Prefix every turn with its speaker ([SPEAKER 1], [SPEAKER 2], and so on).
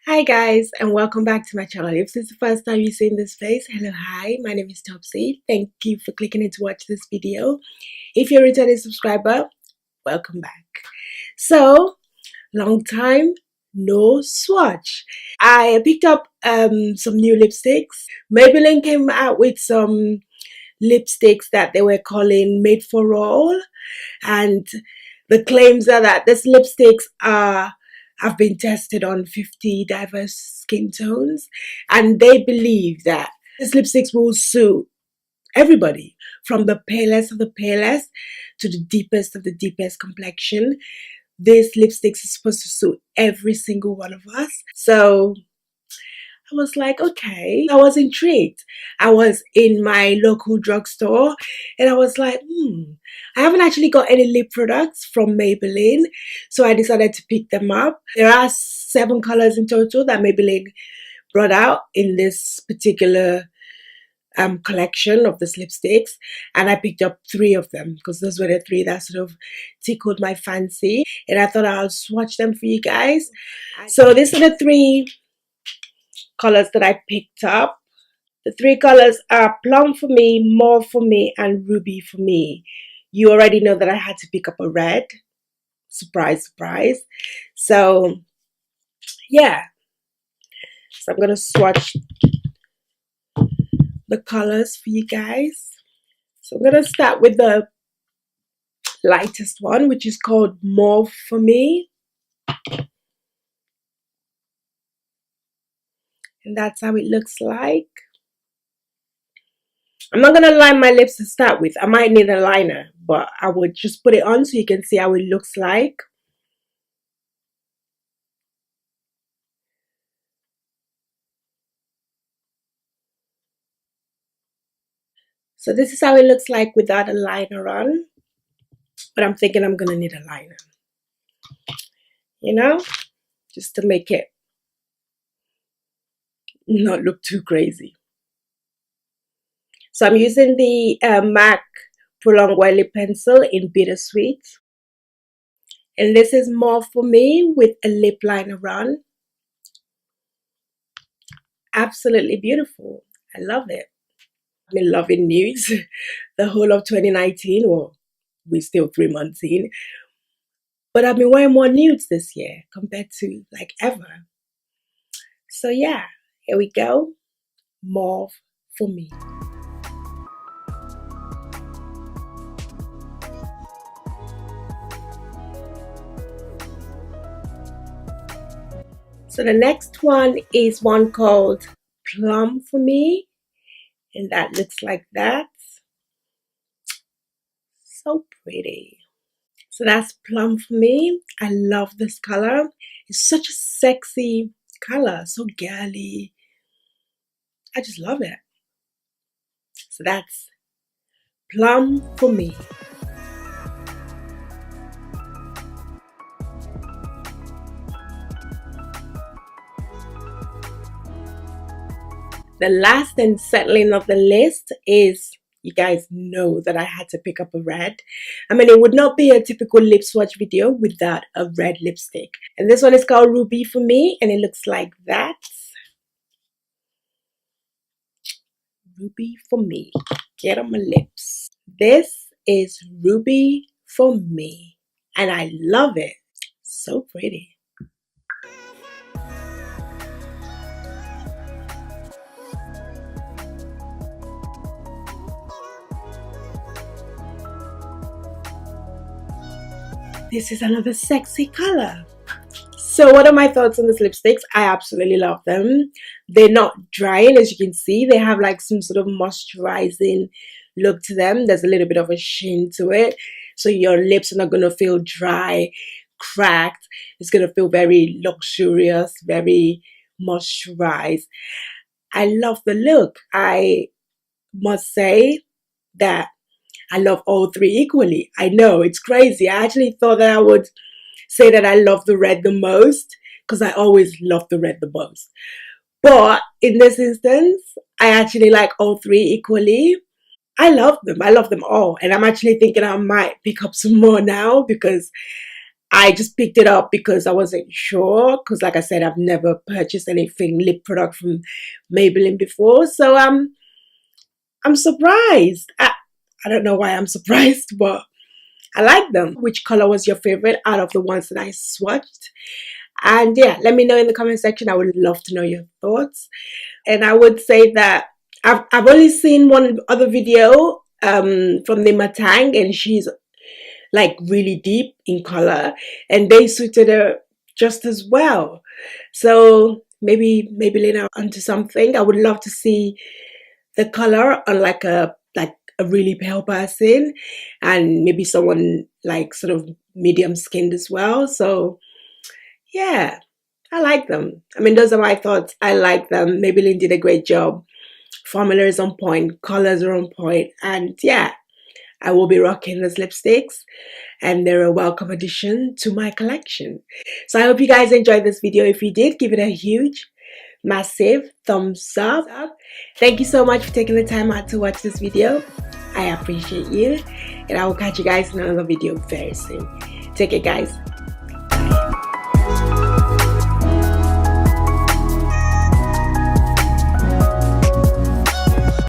[SPEAKER 1] Hi guys, and welcome back to my channel. If this is the first time you've seen this face, hello, hi, my name is Topsy. Thank you for clicking in to watch this video. If you're a returning subscriber, welcome back. So, long time no swatch. I picked up some new lipsticks. Maybelline came out with some lipsticks that they were calling Made for All, and the claims are that these lipsticks have been tested on 50 diverse skin tones, and they believe that these lipsticks will suit everybody, from the palest of the palest to the deepest of the deepest complexion. These lipsticks are supposed to suit every single one of us. So I was like, okay. I was intrigued. I was in my local drugstore and I was like, I haven't actually got any lip products from Maybelline. So I decided to pick them up. There are 7 colors in total that Maybelline brought out in this particular collection of these lipsticks, and I picked up 3 of them because those were the 3 that sort of tickled my fancy, and I thought I'll swatch them for you guys. So these are the 3 colors that I picked up. The 3 colors are Plum for me, Mauve for me, and Ruby for me. You already know that I had to pick up a red. Surprise, surprise. So yeah, so I'm gonna swatch the colors for you guys. So I'm gonna start with the lightest one, which is called Mauve for me. And that's how it looks like. I'm not gonna line my lips to start with. I might need a liner, but I would just put it on so you can see how it looks like. So this is how it looks like without a liner on. But I'm thinking I'm gonna need a liner, you know, just to make it not look too crazy. So I'm using the MAC Prolonged Oily Pencil in Bittersweet. And this is More for me with a lip liner on. Absolutely beautiful. I love it. I've been loving nudes the whole of 2019. Well, we're still 3 months in. But I've been wearing more nudes this year compared to like ever. So yeah, here we go. Mauve for me. So the next one is one called Plum for me. And that looks like that. So pretty. So that's Plum for me. I love this color. It's such a sexy color. So girly. I just love it. So that's Plum for me. The last and certainly not the least is, you guys know that I had to pick up a red. I mean, it would not be a typical lip swatch video without a red lipstick. And this one is called Ruby for me, and it looks like that. Ruby for me. Get on my lips. This is Ruby for me, and I love it. So pretty. This is another sexy color. So what are my thoughts on these lipsticks? I absolutely love them. They're not drying, as you can see. They have like some sort of moisturizing look to them. There's a little bit of a sheen to it. So your lips are not going to feel dry, cracked. It's going to feel very luxurious, very moisturized. I love the look. I must say that I love all 3 equally. I know, it's crazy. I actually thought that I would say that I love the red the most because I always love the red the most. But in this instance, I actually like all 3 equally. I love them. I love them all. And I'm actually thinking I might pick up some more now because I just picked it up because I wasn't sure, because like I said, I've never purchased anything lip product from Maybelline before, so I'm surprised. I don't know why I'm surprised, but I like them. Which color was your favorite out of the ones that I swatched? And yeah, let me know in the comment section. I would love to know your thoughts. And I would say that I've only seen one other video from the Matang, and she's like really deep in color, and they suited her just as well. So maybe Maybelline are onto something. I would love to see the color on like a really pale person, and maybe someone like sort of medium skinned as well. So yeah, I like them. I mean, those are my thoughts. I like them. Maybelline did a great job. Formula is on point, colors are on point, and yeah, I will be rocking those lipsticks, and they're a welcome addition to my collection. So I hope you guys enjoyed this video. If you did, give it a huge, massive thumbs up. Thank you so much for taking the time out to watch this video. I appreciate you, and I will catch you guys in another video very soon. Take it, guys.